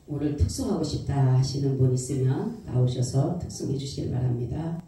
오늘 특송하고 싶다 하시는 분 있으면 나오셔서 특송해 주시길 바랍니다.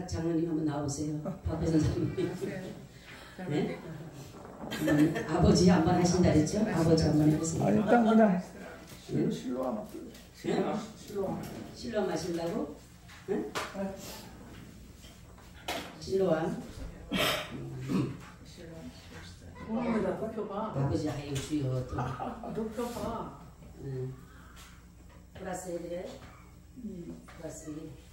장로님 한번 나오세요. 박배 선생님. 네? 아버지 한번 하신다 그랬죠? 아버지 한번 해보세요. 아니, 일단 그냥 네? 실로 하나. 네? 실로 마신다고? 네? 실로암. 아버지 아유 주여 또. 높여봐. 플러스 해드려? 플러스 1.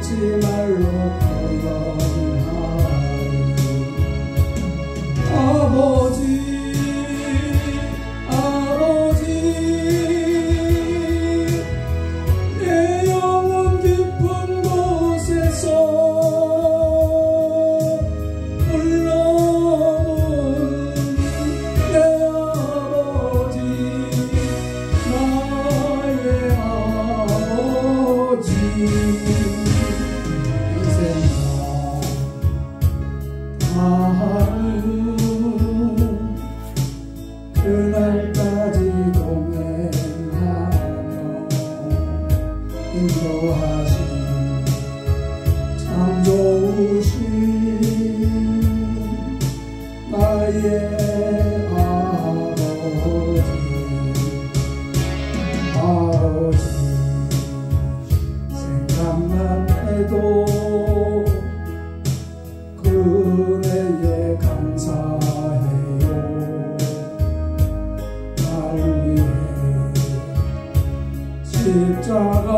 얻지 말로 표현하리. 아버지 내 영혼 깊은 곳에서 불러오는 내 아버지, 나의 아버지. 그날까지 동행하며 인도하신 참 좋으신 나의 아버지, 생각만 해도 그 은혜에 감사해요. 날 위해 십자가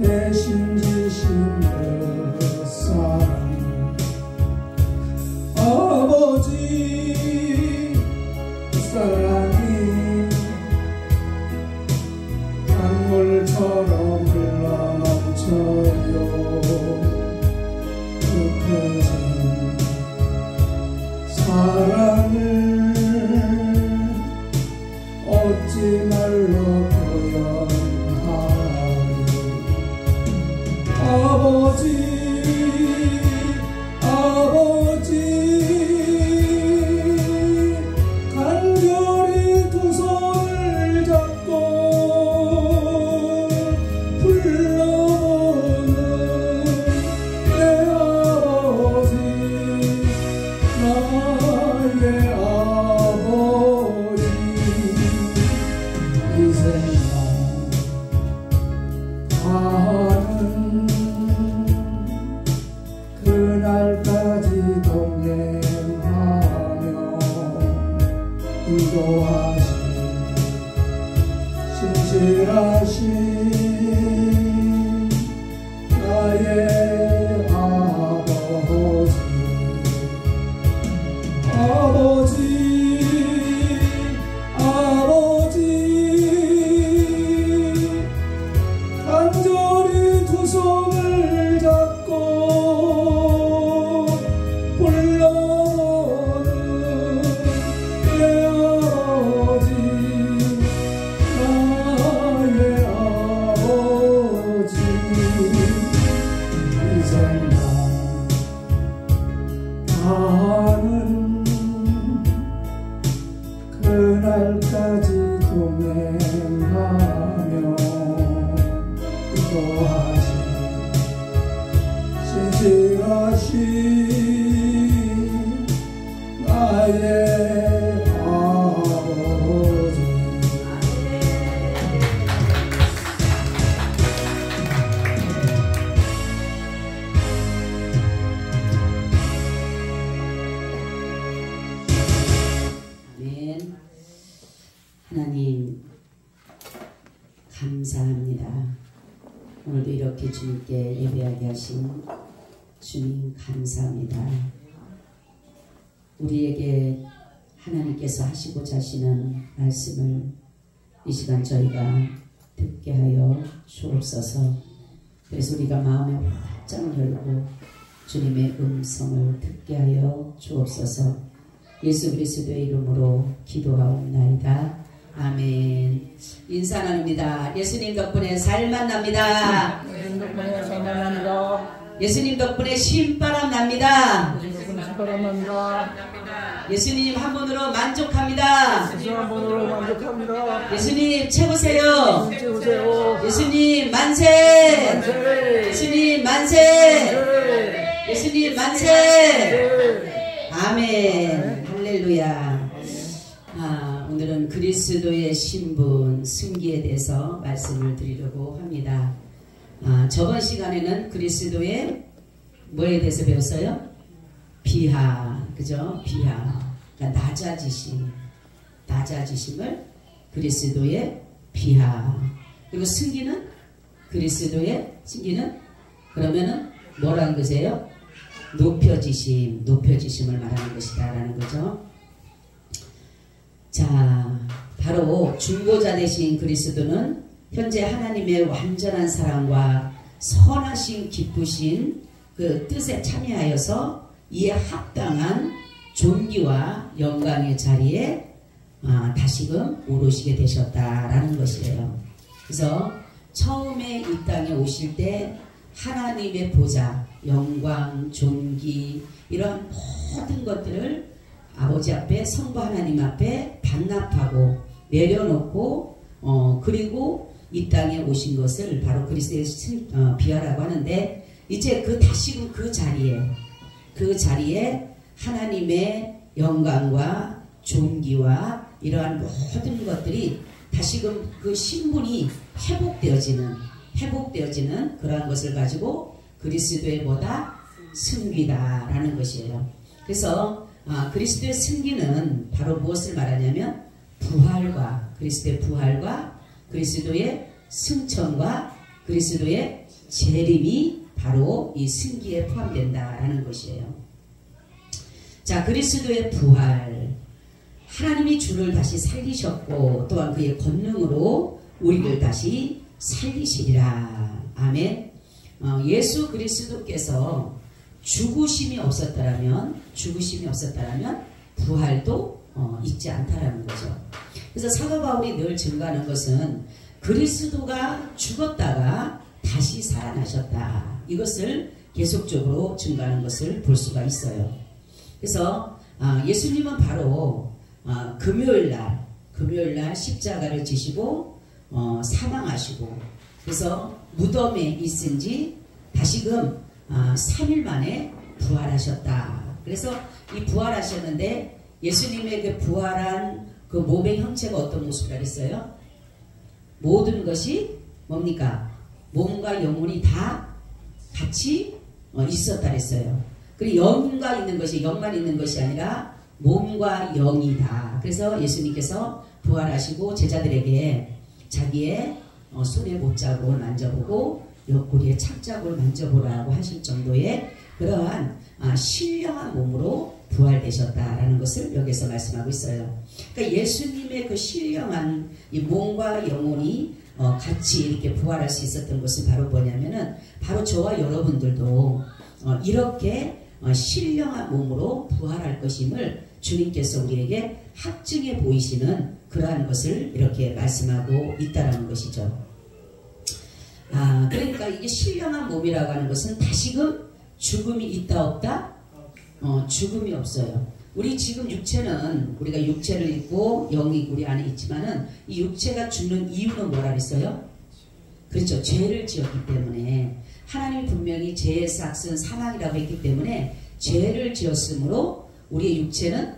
대신 지신 그 사랑. 아버지 그 사랑이 강물처럼 흘러넘쳐요. 그 크신 사랑을 얻지 말로 표현하리. 아버지 간절히 두 손을 잡고 불러오는 내 아버지, 나의 아버지. 이 생각 가는 그날까지 동행하며 인도하신 신실하신 나의 아버지, 간절히 두 손을 잡고 불러오는 내 아버지, 나의 아버지. 이 생각 가는 그날까지 동행하며 인도하신 신실하신 나의 아버지. 아멘. 하나님 감사합니다. 오늘도 이렇게 주님께 예배하게 하신 주님 감사합니다. 우리에게 하나님께서 하시고자 하시는 말씀을 이 시간 저희가 듣게 하여 주옵소서. 그래서 우리가 마음에 활짝 열고 주님의 음성을 듣게 하여 주옵소서. 예수 그리스도의 이름으로 기도하옵나이다. 아멘. 인사 나눕니다. 예수님 덕분에 살만 납니다. 예수님 덕분에 살만 납니다. 예수님 덕분에 신바람 납니다. 예수님 덕분에 신바람 납니다. 예수님 한 분으로 만족합니다. 예수님 한 분으로 만족합니다. 예수님 최고세요. 최고세요. 예수님 만세. 만세. 예수님 만세. 만세. 예수님 만세. 만세. 아멘. 할렐루야. 오늘은 그리스도의 신분 승기에 대해서 말씀을 드리려고 합니다. 저번 시간에는 그리스도의 뭐에 대해서 배웠어요? 비하, 그죠? 비하, 그러니까 낮아지심을 그리스도의 비하. 그리고 승기는 그리스도의 승기는 그러면은 뭐라는 것이에요? 높여지심을 말하는 것이다 라는 거죠. 자, 바로 중보자 되신 그리스도는 현재 하나님의 완전한 사랑과 선하신 기쁘신 그 뜻에 참여하여서 이에 합당한 존귀와 영광의 자리에 다시금 오르시게 되셨다라는 것이에요. 그래서 처음에 이 땅에 오실 때 하나님의 보좌, 영광, 존귀 이런 모든 것들을 아버지 앞에 성부 하나님 앞에 반납하고 내려놓고 그리고 이 땅에 오신 것을 바로 그리스도의 비하라고 하는데 이제 다시금 그 자리에 하나님의 영광과 존귀와 이러한 모든 것들이 다시금 그 신분이 회복되어지는 그러한 것을 가지고 그리스도의 뭐다? 승귀다라는 것이에요. 그래서 그리스도의 승기는 바로 무엇을 말하냐면 그리스도의 부활과 그리스도의 승천과 그리스도의 재림이 바로 이 승기에 포함된다라는 것이에요. 자, 그리스도의 부활, 하나님이 주를 다시 살리셨고 또한 그의 권능으로 우리를 다시 살리시리라. 아멘. 예수 그리스도께서 죽으심이 없었더라면 부활도 있지 않다라는 거죠. 그래서 사도 바울이 늘 증거하는 것은 그리스도가 죽었다가 다시 살아나셨다. 이것을 계속적으로 증거하는 것을 볼 수가 있어요. 그래서 예수님은 바로 금요일날 십자가를 지시고 사망하시고 그래서 무덤에 있은 지 다시금 3일 만에 부활하셨다. 그래서 이 부활하셨는데 예수님의 그 부활한 그 몸의 형체가 어떤 모습이라 했어요? 모든 것이 뭡니까? 몸과 영혼이 다 같이 있었다 했어요. 그리고 영만 있는 것이 아니라 몸과 영이다. 그래서 예수님께서 부활하시고 제자들에게 자기의 손에 못자국을 만져보고 옆구리에 착자국을 만져보라고 하실 정도의 그러한 신령한 몸으로 부활되셨다라는 것을 여기서 말씀하고 있어요. 그러니까 예수님의 그 신령한 이 몸과 영혼이 같이 이렇게 부활할 수 있었던 것은 바로 뭐냐면은 바로 저와 여러분들도 이렇게 신령한 몸으로 부활할 것임을 주님께서 우리에게 확증해 보이시는 그러한 것을 이렇게 말씀하고 있다는 것이죠. 그러니까 이게 신령한 몸이라고 하는 것은 다시금 죽음이 있다 없다? 죽음이 없어요. 우리 지금 육체는 우리가 육체를 입고 영이 우리 안에 있지만은 이 육체가 죽는 이유는 뭐라 그랬어요? 그렇죠. 죄를 지었기 때문에 하나님이 분명히 죄의 삭은 사망이라고 했기 때문에 죄를 지었으므로 우리의 육체는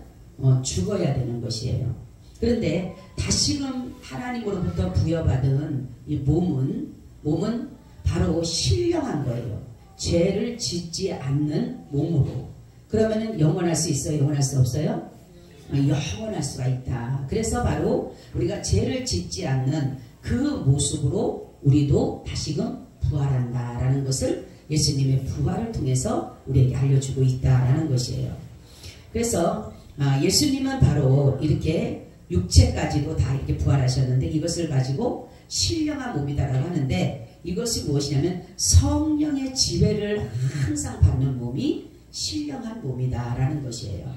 죽어야 되는 것이에요. 그런데 다시금 하나님으로부터 부여받은 이 몸은 바로 신령한 거예요. 죄를 짓지 않는 몸으로. 그러면은 영원할 수 있어요? 영원할 수 없어요? 영원할 수가 있다. 그래서 바로 우리가 죄를 짓지 않는 그 모습으로 우리도 다시금 부활한다라는 것을 예수님의 부활을 통해서 우리에게 알려주고 있다라는 것이에요. 그래서 예수님은 바로 이렇게 육체까지도 다 이렇게 부활하셨는데 이것을 가지고 신령한 몸이다라고 하는데 이것이 무엇이냐면 성령의 지배를 항상 받는 몸이 신령한 몸이다라는 것이에요.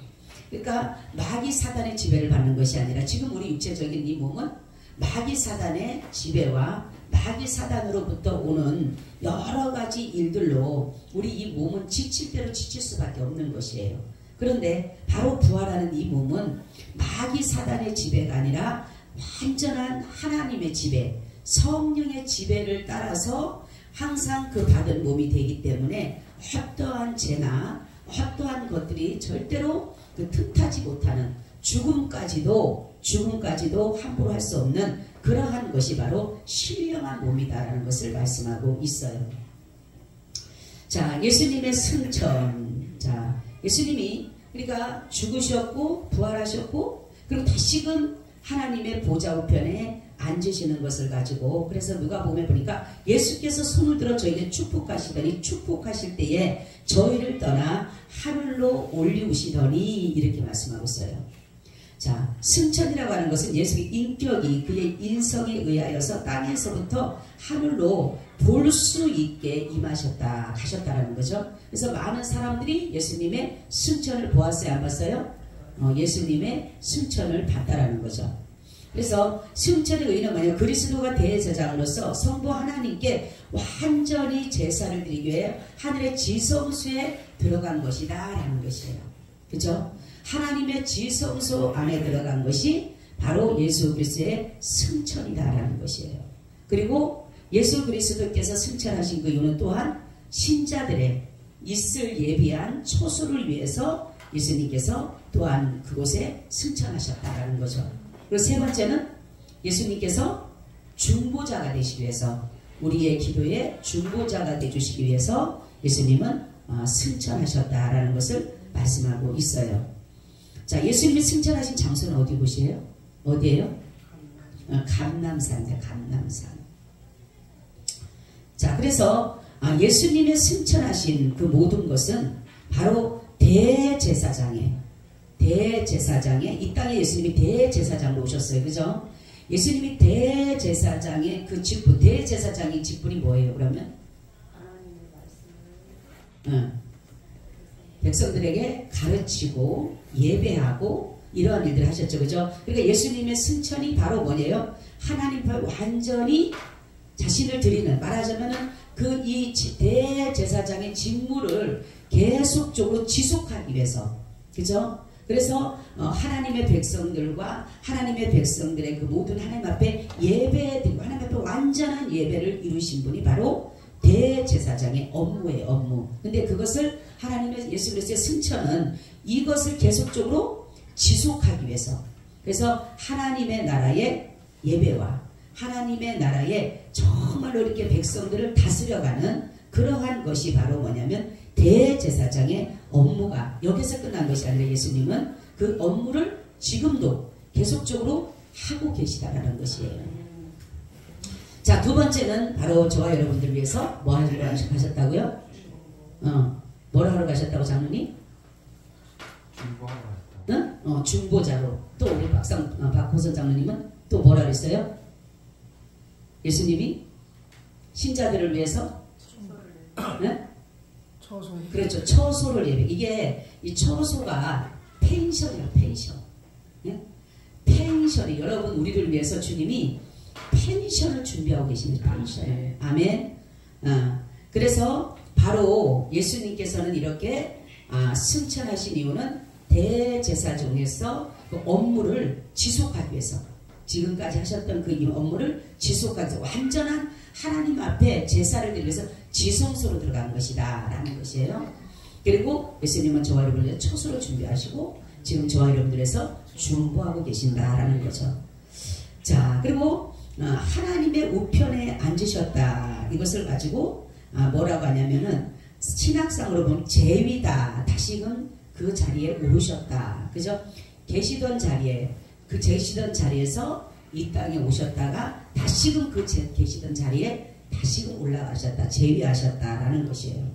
그러니까 마귀 사단의 지배를 받는 것이 아니라 지금 우리 육체적인 이 몸은 마귀 사단의 지배와 마귀 사단으로부터 오는 여러 가지 일들로 우리 이 몸은 지칠 대로 지칠 수밖에 없는 것이에요. 그런데 바로 부활하는 이 몸은 마귀 사단의 지배가 아니라 완전한 하나님의 지배, 성령의 지배를 따라서 항상 그 받은 몸이 되기 때문에 어떠한 죄나 어떠한 것들이 절대로 그 틈타지 못하는 죽음까지도 함부로 할 수 없는 그러한 것이 바로 신령한 몸이다라는 것을 말씀하고 있어요. 자, 예수님의 승천. 자, 예수님이 그러니까 죽으셨고 부활하셨고 그리고 다시금 하나님의 보좌 우편에 앉으시는 것을 가지고 그래서 누가복음에 보니까 예수께서 손을 들어 저에게 축복하시더니 축복하실 때에 저희를 떠나 하늘로 올리우시더니 이렇게 말씀하고 있어요. 자, 승천이라고 하는 것은 예수의 인격이 그의 인성에 의하여서 땅에서부터 하늘로 볼 수 있게 임하셨다 가셨다라는 거죠. 그래서 많은 사람들이 예수님의 승천을 보았어요, 안 봤어요? 예수님의 승천을 봤다라는 거죠. 그래서 승천의 의미는 뭐냐면 그리스도가 대제사장으로서 성부 하나님께 완전히 제사를 드리기 위해 하늘의 지성소에 들어간 것이다 라는 것이에요. 그죠? 하나님의 지성소 안에 들어간 것이 바로 예수 그리스도의 승천이다 라는 것이에요. 그리고 예수 그리스도께서 승천하신 그 이유는 또한 신자들의 있을 예비한 초소를 위해서 예수님께서 또한 그곳에 승천하셨다라는 거죠. 그리고 세 번째는 예수님께서 중보자가 되시기 위해서 우리의 기도에 중보자가 되주시기 위해서 예수님은 승천하셨다라는 것을 말씀하고 있어요. 자, 예수님이 승천하신 장소는 어디 곳이에요? 어디예요? 감람산이다. 감람산. 자, 그래서 예수님의 승천하신 그 모든 것은 바로 대제사장의 이 땅에 예수님이 대제사장으로 오셨어요. 그죠? 예수님이 대제사장의 그 직분, 대제사장의 직분이 뭐예요? 그러면? 백성들에게 가르치고 예배하고 이러한 일들을 하셨죠. 그죠? 그러니까 예수님의 승천이 바로 뭐예요? 하나님 앞에 완전히 자신을 드리는, 말하자면은 그 이 대제사장의 직무를 계속적으로 지속하기 위해서, 그죠? 그래서 하나님의 백성들과 하나님의 백성들의 그 모든 하나님 앞에 예배드리고 하나님 앞에 완전한 예배를 이루신 분이 바로 대제사장의 업무예요. 업무. 근데 그것을 하나님의 예수 그리스도의 승천은 이것을 계속적으로 지속하기 위해서, 그래서 하나님의 나라의 예배와 하나님의 나라에 정말로 이렇게 백성들을 다스려가는 그러한 것이 바로 뭐냐면 대제사장의 업무가 여기서 끝난 것이 아니라 예수님은 그 업무를 지금도 계속적으로 하고 계시다라는 것이에요. 자, 두 번째는 바로 저와 여러분들 위해서 뭐 하시러 가셨다고요? 뭐라 하러 가셨다고 장로님? 중보하러 갔다. 응? 중보자로. 또 우리 박호선 장로님은 또 뭐라 그랬어요? 예수님이 신자들을 위해서 네? 처소. 그렇죠. 처소를 예배. 이게 이 처소가 펜션이에요. 펜션. 네? 펜션이 여러분 우리를 위해서 주님이 펜션을 준비하고 계십니다. 펜션. 아멘. 그래서 바로 예수님께서는 이렇게 승천하신 이유는 대제사장에서 그 업무를 지속하기 위해서, 지금까지 하셨던 그 업무를 지속하기 위해서 완전한 하나님 앞에 제사를 드리기 위해서 지성소로 들어간 것이다 라는 것이에요. 그리고 예수님은 저와 여러분을 위해 처소를 준비하시고 지금 저와 여러분들에서 중보하고 계신다라는 거죠. 자, 그리고 하나님의 우편에 앉으셨다. 이것을 가지고 뭐라고 하냐면은 신학상으로 보면 재위다. 다시금 그 자리에 오르셨다. 그죠? 계시던 자리에, 그 계시던 자리에서 이 땅에 오셨다가 다시금 그 계시던 자리에 다시금 올라가셨다. 재위하셨다라는 것이에요.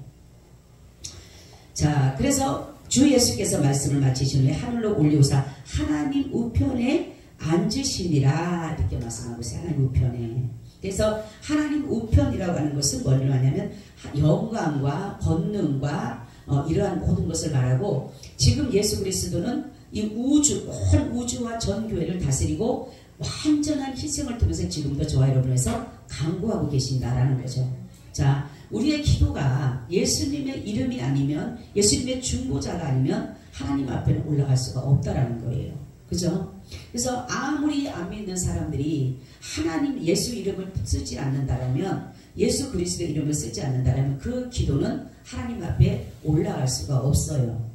자, 그래서 주 예수께서 말씀을 마치신 후에 하늘로 올리우사 하나님 우편에 앉으시니라 이렇게 말씀하고 있어요. 하나님 우편에. 그래서 하나님 우편이라고 하는 것은 뭘 하냐면 영광과 권능과 이러한 모든 것을 말하고, 지금 예수 그리스도는 이 우주, 온 우주와 전 교회를 다스리고 완전한 희생을 통해서 지금도 저와 여러분에서 강구하고 계신다라는 거죠. 자, 우리의 기도가 예수님의 이름이 아니면, 예수님의 중보자가 아니면 하나님 앞에는 올라갈 수가 없다라는 거예요. 그죠? 그래서 아무리 안 믿는 사람들이 하나님 예수 이름을 쓰지 않는다라면, 예수 그리스도의 이름을 쓰지 않는다라면 그 기도는 하나님 앞에 올라갈 수가 없어요.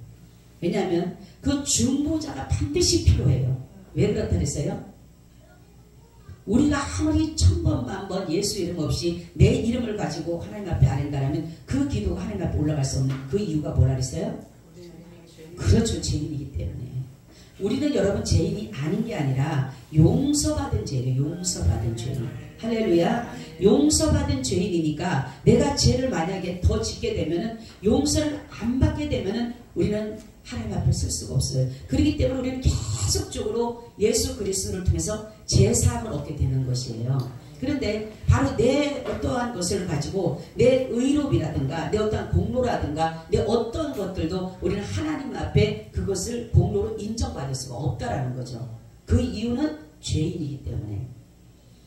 왜냐하면 그 중보자가 반드시 필요해요. 왜 그렇다 그랬어요? 우리가 아무리 1000번 만번 예수 이름 없이 내 이름을 가지고 하나님 앞에 아뢰는다라면 그 기도가 하나님 앞에 올라갈 수 없는 그 이유가 뭐라 그랬어요? 그렇죠. 죄인이기 때문에. 우리는 여러분 죄인이 아닌 게 아니라 용서받은 죄예요. 용서받은 죄인. 할렐루야. 용서받은 죄인이니까 내가 죄를 만약에 더 짓게 되면은 용서를 안 받게 되면은 우리는 하나님 앞에 쓸 수가 없어요. 그렇기 때문에 우리는 계속적으로 예수 그리스도를 통해서 제사함을 얻게 되는 것이에요. 그런데 바로 내 어떠한 것을 가지고 내 의롭이라든가 내 어떠한 공로라든가 내 어떤 것들도 우리는 하나님 앞에 그것을 공로로 인정받을 수가 없다라는 거죠. 그 이유는 죄인이기 때문에.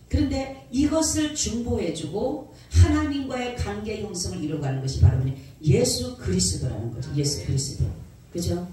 그런데 이것을 중보해주고 하나님과의 관계 형성을 이루어가는 것이 바로 예수 그리스도라는 거죠. 예수 그리스도. 그죠?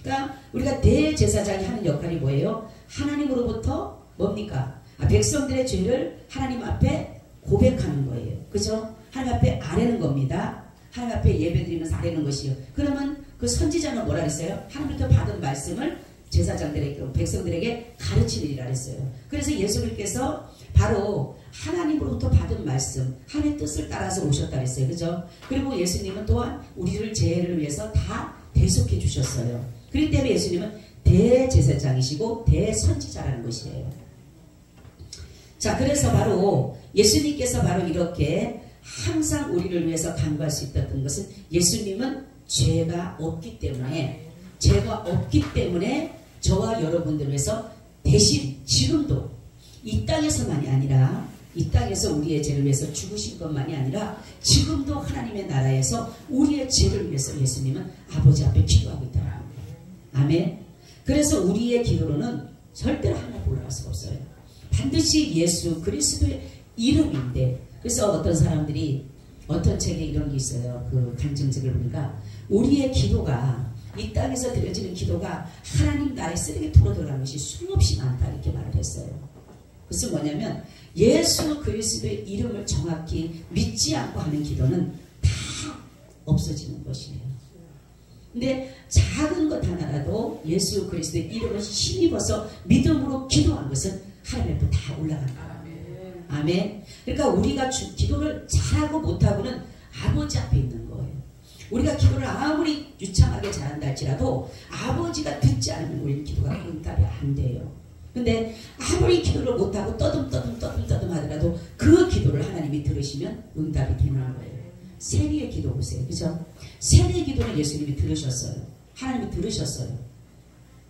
그러니까 우리가 대제사장이 하는 역할이 뭐예요? 하나님으로부터 뭡니까? 백성들의 죄를 하나님 앞에 고백하는 거예요. 그죠? 하나님 앞에 아뢰는 겁니다. 하나님 앞에 예배드리면서 아뢰는 것이요. 그러면 그 선지자는 뭐라 했어요? 하나님부터 받은 말씀을 제사장들에게, 백성들에게 가르치리라 했어요. 그래서 예수님께서 바로 하나님으로부터 받은 말씀, 하나님의 뜻을 따라서 오셨다 했어요. 그죠? 그리고 예수님은 또한 우리를 죄를 위해서 다 대속해 주셨어요. 그렇기 때문에 예수님은 대제사장이시고 대선지자라는 것이에요. 자, 그래서 바로 예수님께서 바로 이렇게 항상 우리를 위해서 간구할 수 있었던 것은 예수님은 죄가 없기 때문에 저와 여러분들을 위해서 대신 지금도 이 땅에서만이 아니라 이 땅에서 우리의 죄를 위해서 죽으신 것만이 아니라 지금도 하나님의 나라에서 우리의 죄를 위해서 예수님은 아버지 앞에 기도하고 있다는 겁니다. 아멘. 그래서 우리의 기도로는 절대로 하나님 올라갈 수가 없어요. 반드시 예수 그리스도의 이름인데, 그래서 어떤 사람들이 어떤 책에 이런 게 있어요. 그 간증책을 보니까 우리의 기도가 이 땅에서 드려지는 기도가 하나님 나라의 쓰레기통으로 들어가는 것이 수없이 많다 이렇게 말을 했어요. 그것은 뭐냐면 예수 그리스도의 이름을 정확히 믿지 않고 하는 기도는 다 없어지는 것이에요. 근데 작은 것 하나라도 예수 그리스도의 이름을 힘입어서 믿음으로 기도한 것은 하나님 앞에 다 올라간다. 아멘. 그러니까 우리가 기도를 잘하고 못하고는 아버지 앞에 있는 거예요. 우리가 기도를 아무리 유창하게 잘한다 할지라도 아버지가 듣지 않으면 우리는 기도가 응답이 안 돼요. 근데 아무리 기도를 못하고 떠듬 하더라도 그 기도를 하나님이 들으시면 응답이 되는 거예요. 세리의 기도 보세요. 그죠? 세리의 기도는 예수님이 들으셨어요. 하나님이 들으셨어요.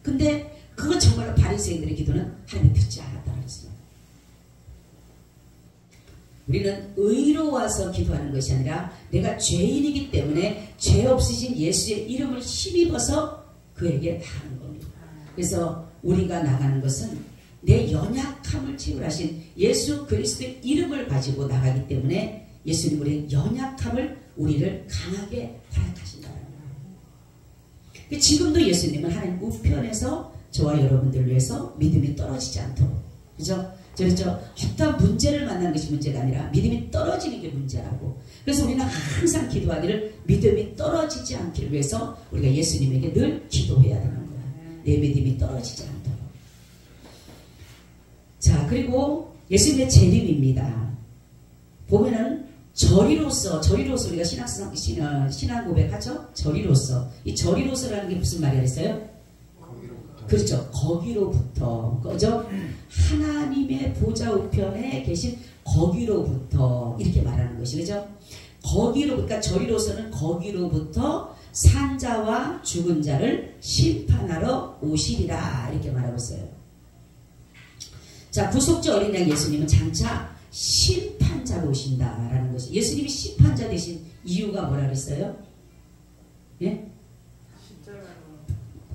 근데 그건 정말로 바리새인들의 기도는 하나님이 듣지 않았다는 것이죠. 우리는 의로워서 기도하는 것이 아니라 내가 죄인이기 때문에 죄 없으신 예수의 이름을 힘입어서 그에게 나가는 겁니다. 그래서 우리가 나가는 것은 내 연약함을 치유하신 예수 그리스도의 이름을 가지고 나가기 때문에 예수님 우리의 연약함을 우리를 강하게 허락하신다는 거예요. 지금도 예수님은 하나님 우편에서 저와 여러분들을 위해서 믿음이 떨어지지 않도록, 그죠? 그렇죠? 어떤 문제를 만나는 것이 문제가 아니라 믿음이 떨어지는 게 문제라고. 그래서 우리는 항상 기도하기를 믿음이 떨어지지 않기를 위해서 우리가 예수님에게 늘 기도해야 되는 거야. 내 믿음이 떨어지지 않도록. 자, 그리고 예수님의 재림입니다. 보면은 저리로서 우리가 신앙 고백하죠? 저리로서. 이 저리로서라는 게 무슨 말이라 했어요? 그렇죠. 거기로부터. 그죠? 하나님의 보좌 우편에 계신 거기로부터 이렇게 말하는 것이, 그죠? 그러니까 저리로서는 거기로부터 산자와 죽은 자를 심판하러 오시리라 이렇게 말하고 있어요. 자, 구속주 어린 양 예수님은 장차 심판자로 오신다라는 것이, 예수님이 심판자 되신 이유가 뭐라 그랬어요? 예?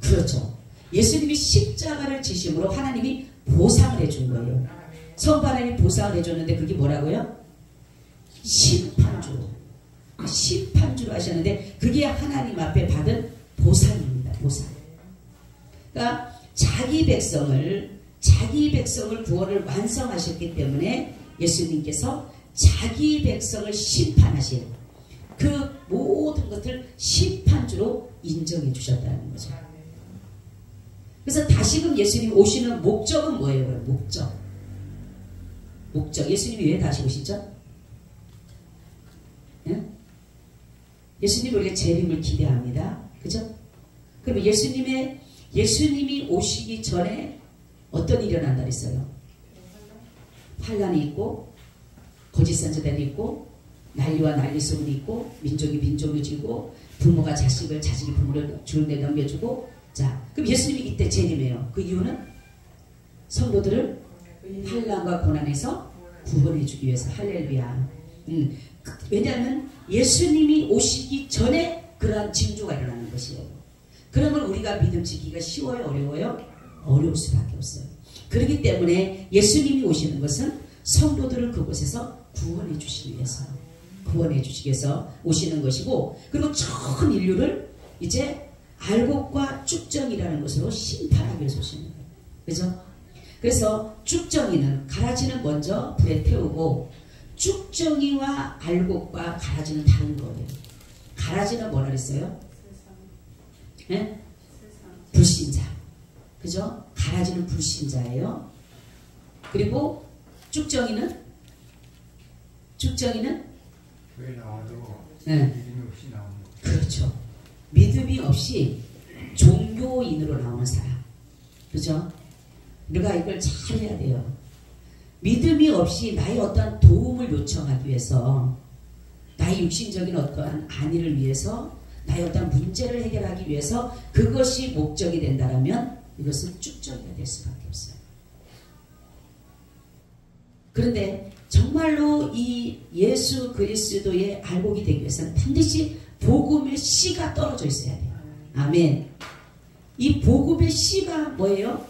그렇죠. 예수님이 십자가를 지심으로 하나님이 보상을 해준 거예요. 성부 하나님이 보상을 해줬는데 그게 뭐라고요? 심판주로 하셨는데 그게 하나님 앞에 받은 보상입니다. 보상. 그러니까 자기 백성을 구원을 완성하셨기 때문에 예수님께서 자기 백성을 심판하신 그 모든 것을 심판주로 인정해 주셨다는 거죠. 그래서 다시금 예수님 오시는 목적은 뭐예요? 목적. 예수님이 왜 다시 오시죠? 예? 예수님 우리가 재림을 기대합니다. 그죠? 그럼 예수님이 오시기 전에 어떤 일이 일어난다 그랬어요? 환란이 있고 거짓 선지자들이 있고 난리와 난리 소문이 있고 민족이 민족을 지고 부모가 자식을 자식이 부모를 주는데 넘겨주고. 자, 그럼 예수님이 이때 재림해요. 그 이유는 성도들을 환란과 고난에서 구원해 주기 위해서. 할렐루야. 왜냐하면 예수님이 오시기 전에 그러한 징조가 일어나는 것이에요. 그러면 우리가 믿음 지키기가 쉬워요? 어려워요? 어려울 수밖에 없어요. 그렇기 때문에 예수님이 오시는 것은 성도들을 그곳에서 구원해 주시기 위해서, 구원해 주시기 위해서 오시는 것이고, 그리고 전 인류를 이제 알곡과 쭉정이라는 것으로 심판하기 위해서 오시는 거예요. 그죠? 그래서 쭉정이는, 가라지는 먼저 불에 태우고, 쭉정이와 알곡과 가라지는 다른 거예요. 가라지는 뭐라 그랬어요? 네? 불신자. 그죠? 가라지는 불신자예요. 그리고 쭉정이는 왜 나와도 네. 믿음이 없이 나오는 거. 그렇죠. 믿음이 없이 종교인으로 나오는 사람. 그죠? 우리가 이걸 잘 해야 돼요. 믿음이 없이 나의 어떠한 도움을 요청하기 위해서, 나의 육신적인 어떠한 안위를 위해서, 나의 어떠한 문제를 해결하기 위해서 그것이 목적이 된다면 이것은 쭉정이가 될 수밖에 없어요. 그런데 정말로 이 예수 그리스도의 알곡이 되기 위해서는 반드시 복음의 씨가 떨어져 있어야 돼요. 아멘. 이 복음의 씨가 뭐예요?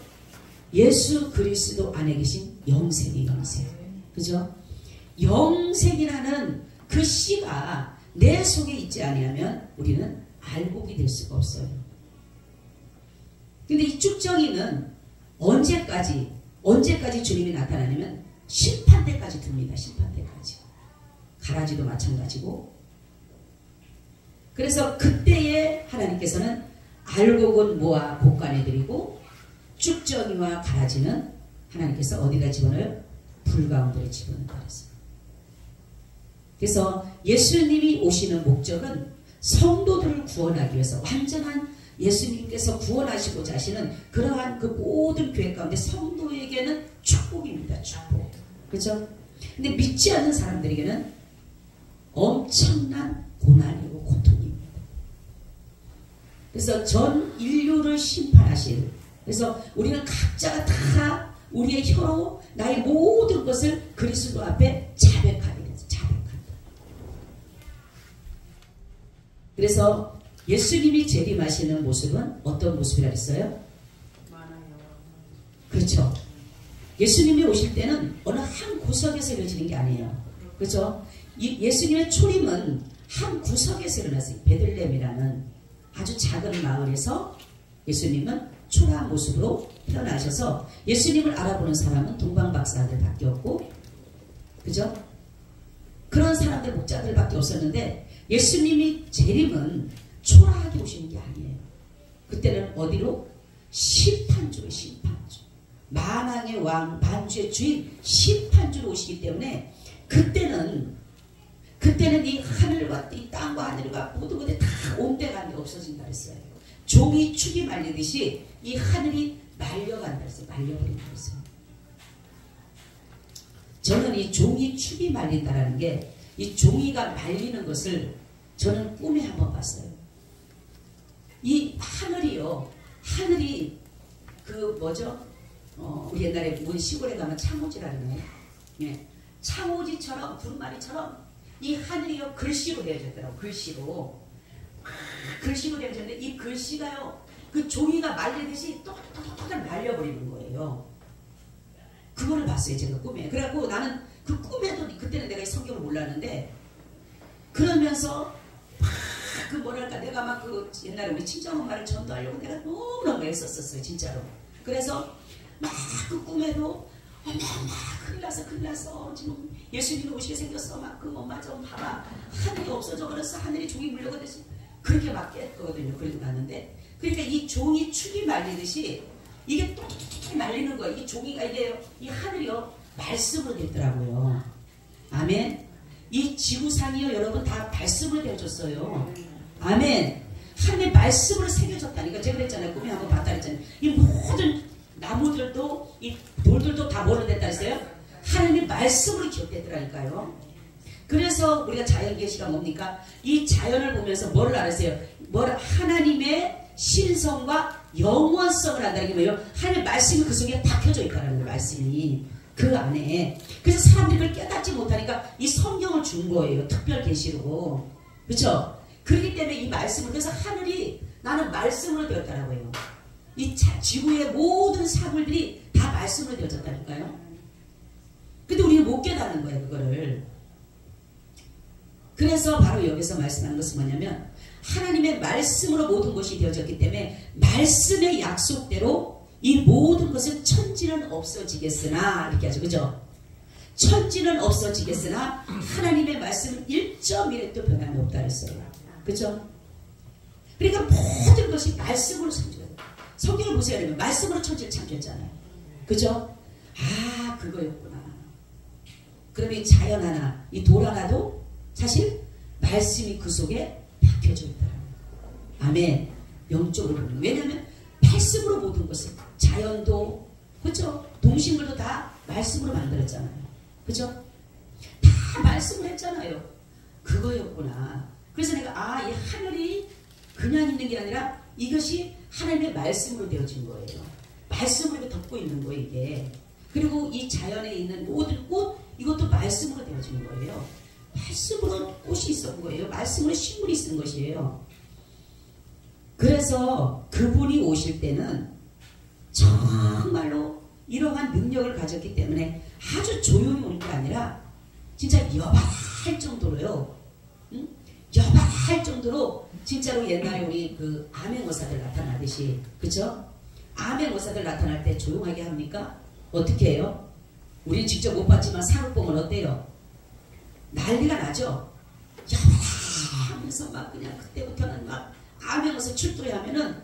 예수 그리스도 안에 계신 영생이 영생. 그죠? 영생이라는 그 씨가 내 속에 있지 아니하면 우리는 알곡이 될 수가 없어요. 근데 이 쭉정이는 언제까지 주님이 나타나냐면 심판 때까지 듭니다. 심판 때까지. 가라지도 마찬가지고. 그래서 그때에 하나님께서는 알곡은 모아 곳간에 드리고, 쭉정이와 가라지는 하나님께서 어디다 집어넣어요? 불 가운데에 집어넣는다 그랬어요. 그래서 예수님이 오시는 목적은 성도들을 구원하기 위해서, 완전한 예수님께서 구원하시고자 하시는 그러한 그 모든 교회 가운데 성도에게는 축복입니다. 축복. 그렇죠? 근데 믿지 않는 사람들에게는 엄청난 고난이고 고통입니다. 그래서 전 인류를 심판하실, 그래서 우리는 각자가 다 우리의 혀로 나의 모든 것을 그리스도 앞에 자백하게 돼서 자백한다. 그래서 예수님이 재림하시는 모습은 어떤 모습이라 했어요? 그렇죠. 예수님이 오실 때는 어느 한 구석에서 이루어지는 게 아니에요. 그렇죠? 예수님의 초림은 한 구석에서 일어났어요. 베들레헴이라는 아주 작은 마을에서 예수님은 초라한 모습으로 태어나셔서 예수님을 알아보는 사람은 동방박사들밖에 없고, 그죠? 그런 사람들 목자들밖에 없었는데, 예수님이 재림은 초라하게 오시는 게 아니에요. 그때는 어디로? 심판주로, 심판주. 만왕의 왕, 만주의 주인, 심판주로 오시기 때문에 그때는 이 하늘과 이 땅과 하늘과 모든 것에 다 온데간데 없어진다 그랬어요. 종이 축이 말리듯이 이 하늘이 말려간다 그랬어요. 말려버린다 그랬어요. 저는 이 종이 축이 말린다라는 게, 이 종이가 말리는 것을 저는 꿈에 한번 봤어요. 이 하늘이요, 하늘이 그 뭐죠? 우리 옛날에 우리 시골에 가면 창호지라는 거예요. 예. 창호지처럼 두루마리처럼 이 하늘이요 글씨로 되어졌더라고. 글씨로 되어졌는데 이 글씨가요 그 종이가 말리듯이 똑똑똑똑 말려버리는 거예요. 그거를 봤어요 제가 꿈에. 그래갖고 나는 그 꿈에도, 그때는 내가 이 성경을 몰랐는데, 그러면서 그 뭐랄까 내가 막 그 옛날에 우리 친정엄마를 전도하려고 내가 너무너무 애썼었어요 진짜로. 그래서 막 그 꿈에도 엄마 큰일 났어 지금 예수님이 오시게 생겼어, 막 그 엄마 좀 봐봐, 하늘이 없어져 버렸어, 하늘이 종이 물려가 됐어, 그렇게 막 깼거든요. 그리고 났는데, 그러니까 이 종이 축이 말리듯이 이게 똑똑똑 말리는 거예요. 이 종이가 이게 이 하늘이요 말씀으로 됐더라고요. 아멘. 이 지구상이요 여러분 다 말씀으로 되어졌어요. 아멘. 하나님의 말씀으로 새겨졌다니까. 제가 그랬잖아요. 꿈에 한번 봤다 그랬잖아요. 이 모든 나무들도 이 돌들도 다 뭐로 됐다 했어요? 하나님의 말씀으로 기억됐더라니까요. 그래서 우리가 자연 계시가 뭡니까? 이 자연을 보면서 뭐를 알았어요? 하나님의 신성과 영원성을 안다는 게 뭐예요? 하나님의 말씀이 그 속에 박혀져 있다는 거예요. 말씀이 그 안에. 그래서 사람들이 그걸 깨닫지 못하니까 이 성경을 준 거예요. 특별 계시로. 그렇죠? 그렇기 때문에 이 말씀을, 그래서 하늘이 나는 말씀으로 되었다라고 해요. 이 지구의 모든 사물들이 다 말씀으로 되어졌다니까요. 근데 우리는 못 깨닫는 거예요, 그거를. 그래서 바로 여기서 말씀하는 것은 뭐냐면 하나님의 말씀으로 모든 것이 되어졌기 때문에 말씀의 약속대로 이 모든 것은 천지는 없어지겠으나 이렇게 하죠. 그죠? 천지는 없어지겠으나 하나님의 말씀은 1.1도 변함이 없다 그랬어요. 그죠? 그러니까 모든 것이 말씀으로 창조돼요. 성경을 보세요. 그러면 말씀으로 천지를 창조했잖아요. 그죠? 아, 그거였구나. 그러면 이 자연 하나, 이 돌 하나도 사실 말씀이 그 속에 박혀져 있더라고요. 아멘. 영적으로 보면. 왜냐하면 말씀으로 모든 것을, 자연도, 그죠? 동식물도 다 말씀으로 만들었잖아요. 그죠? 다 말씀을 했잖아요. 그거였구나. 그래서 내가 이 하늘이 그냥 있는 게 아니라 이것이 하나님의 말씀으로 되어진 거예요. 말씀으로 덮고 있는 거예요, 이게. 그리고 이 자연에 있는 모든 꽃, 이것도 말씀으로 되어진 거예요. 말씀으로 꽃이 있었던 거예요. 말씀으로 식물이 있는 것이에요. 그래서 그분이 오실 때는 정말로 이러한 능력을 가졌기 때문에 아주 조용히 오는 게 아니라 진짜 여발할 정도로요. 응? 여발할 정도로 진짜로 옛날에 우리 그 암행어사들 나타나듯이, 그쵸? 암행어사들 나타날 때 조용하게 합니까? 어떻게 해요? 우리 직접 못 봤지만 사극 보면 어때요? 난리가 나죠? 하면서 막 그냥 그때부터는 막 암행어사 출두해 하면은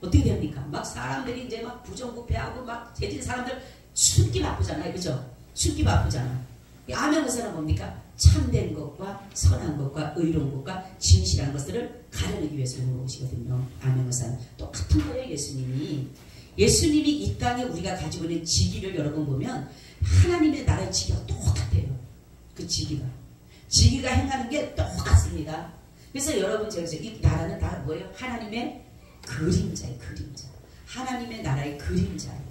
어떻게 됩니까? 막 사람들이 이제 막 부정부패하고 막 재진 사람들 숨기 바쁘잖아요. 그죠? 숨기 바쁘잖아. 암행어사는 뭡니까? 참된 것과 선한 것과 의로운 것과 진실한 것들을 가려내기 위해서 오시거든요. 암행어사는 똑같은 거예요. 예수님이 이 땅에 우리가 가지고 있는 직위를 여러분 보면 하나님의 나라의 직위가 똑같아요. 그 직위가 행하는 게 똑같습니다. 그래서 여러분 제가 이 나라는 다 뭐예요? 하나님의 그림자예요. 그림자. 하나님의 나라의 그림자예요.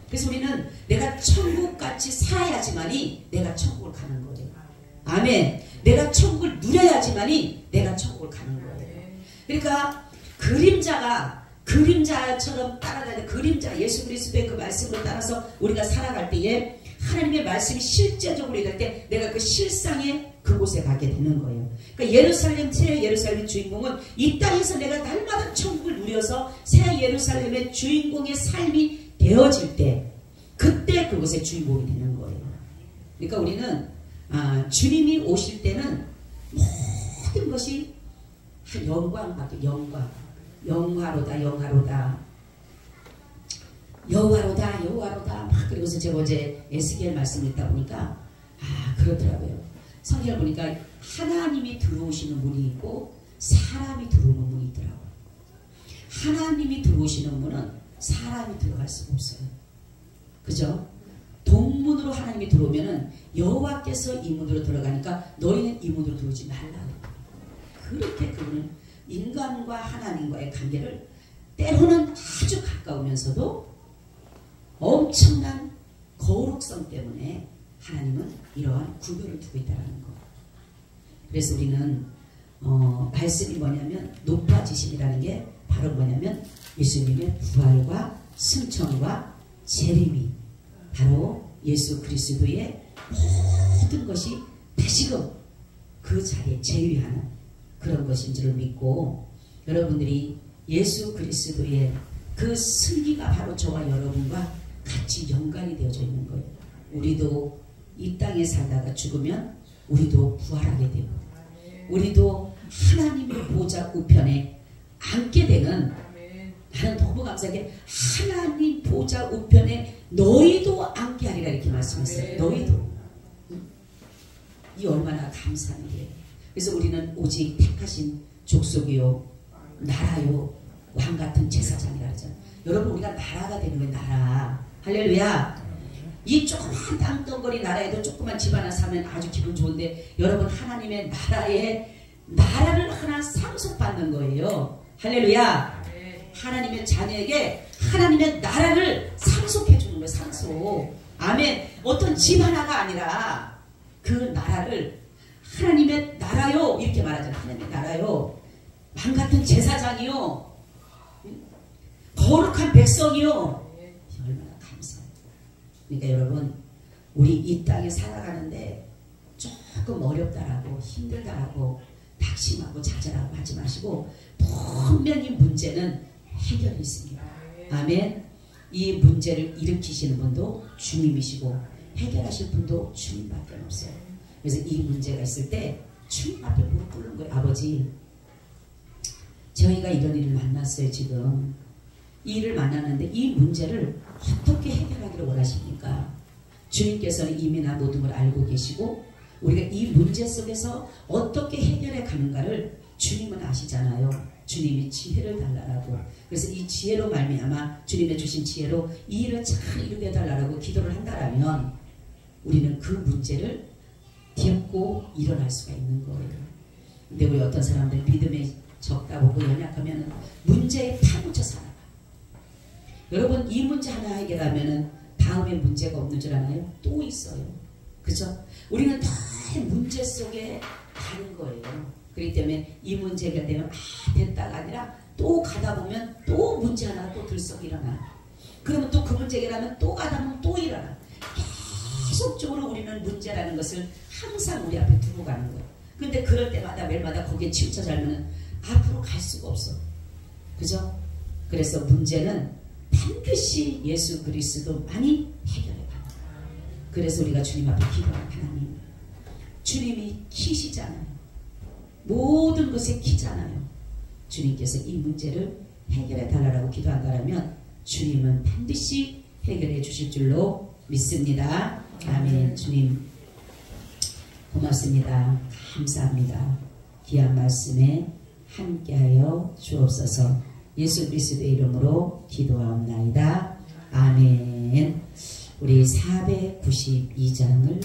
그래서 우리는 내가 천국같이 살아야지만이 내가 천국을 가는 거예요. 아멘. 내가 천국을 누려야지만이 내가 천국을 가는 거예요. 그러니까 그림자처럼 따라다니는 그림자, 예수 그리스도의 그 말씀을 따라서 우리가 살아갈 때에 하나님의 말씀이 실제적으로 일할 때 내가 그 실상의 그곳에 가게 되는 거예요. 그러니까 새 예루살렘 주인공은 이 땅에서 내가 날마다 천국을 누려서 새 예루살렘의 주인공의 삶이 되어질 때 그때 그곳의 주인공이 되는 거예요. 그러니까 우리는 주님이 오실 때는 모든 것이 영광밖에, 영화로다 막. 그리고서 제가 어제 에스겔 말씀 읽다 보니까 그렇더라고요. 성경을 보니까 하나님이 들어오시는 문이 있고 사람이 들어오는 문이 있더라고요. 하나님이 들어오시는 문은 사람이 들어갈 수가 없어요. 그죠? 동문으로 하나님이 들어오면은 여호와께서 이 문으로 들어가니까 너희는 이 문으로 들어오지 말라. 그렇게 그분은 인간과 하나님과의 관계를 때로는 아주 가까우면서도 엄청난 거룩성 때문에 하나님은 이러한 구별을 두고 있다는 거. 그래서 우리는 말씀이 뭐냐면 높아지심이라는 게 바로 뭐냐면 예수님의 부활과 승천과 재림이 바로 예수 그리스도의 모든 것이 다시금 그 자리에 재위하는 그런 것인 줄 믿고 여러분들이 예수 그리스도의 그 승리가 바로 저와 여러분과 같이 연관이 되어져 있는 거예요. 우리도 이 땅에 살다가 죽으면 우리도 부활하게 되고 우리도 하나님의 보좌 우편에 앉게 되는 나는 너무 감사하게 하나님 보좌 우편에 너희도 앉게 하리라 이렇게 말씀했어요. 너희도. 이 얼마나 감사한 일이에요. 그래서 우리는 오직 택하신 족속이요 나라요 왕 같은 제사장이라 그러잖아요. 여러분 우리가 나라가 되는 거예요. 나라. 할렐루야. 이 조그만 땅덩어리 나라에도 조그만 집 하나 사면 아주 기분 좋은데 여러분 하나님의 나라를 하나 상속받는 거예요. 할렐루야. 하나님의 자녀에게 하나님의 나라를 상속해 주는 거예요. 상속. 아멘. 어떤 집 하나가 아니라 그 나라를 하나님의 나라요 이렇게 말하잖아요. 하나님의 나라요. 왕 같은 제사장이요. 거룩한 백성이요. 얼마나 감사해요. 그러니까 여러분 우리 이 땅에 살아가는데 조금 어렵다라고 힘들다라고 낙심하고 좌절하고 하지 마시고 분명히 문제는 해결이 있습니다. 아멘. 이 문제를 일으키시는 분도 주님이시고 해결하실 분도 주님밖에 없어요. 그래서 이 문제가 있을 때 주님 앞에 무릎 꿇는 거예요. 아버지, 저희가 이런 일을 만났어요. 지금 이 일을 만났는데 이 문제를 어떻게 해결하기를 원하십니까? 주님께서는 이미 나 모든 걸 알고 계시고 우리가 이 문제 속에서 어떻게 해결해 가는가를 주님은 아시잖아요. 주님이 지혜를 달라라고. 그래서 이 지혜로 말미암아 주님의 주신 지혜로 이 일을 잘 이루게 해달라고 기도를 한다라면 우리는 그 문제를 딛고 일어날 수가 있는 거예요. 근데 우리 어떤 사람들 믿음에 적다 보고 연약하면 문제에 파묻혀 살아가. 여러분 이 문제 하나 해결하면 다음에 문제가 없는 줄 아나요? 또 있어요. 그죠? 우리는 다 문제 속에 가는 거예요. 그렇기 때문에 이 문제 해결되면 됐다가 아니라 또 가다 보면 또 문제 하나 또 들썩 일어나. 그러면 또 그 문제 해결하면 또 가다 보면 또 일어나. 계속적으로 우리는 문제라는 것을 항상 우리 앞에 두고 가는 거예요. 근데 그럴 때마다 매일마다 거기에 치우쳐 살면 앞으로 갈 수가 없어. 그죠? 그래서 문제는 반드시 예수 그리스도만이 해결해 가는 거예요. 그래서 우리가 주님 앞에 기도하는 하나님, 주님이 키시잖아요. 모든 것에 키잖아요. 주님께서 이 문제를 해결해 달라고 기도한다면 주님은 반드시 해결해 주실 줄로 믿습니다. 아멘. 주님 고맙습니다. 감사합니다. 귀한 말씀에 함께하여 주옵소서. 예수 그리스도의 이름으로 기도하옵나이다. 아멘. 우리 492장을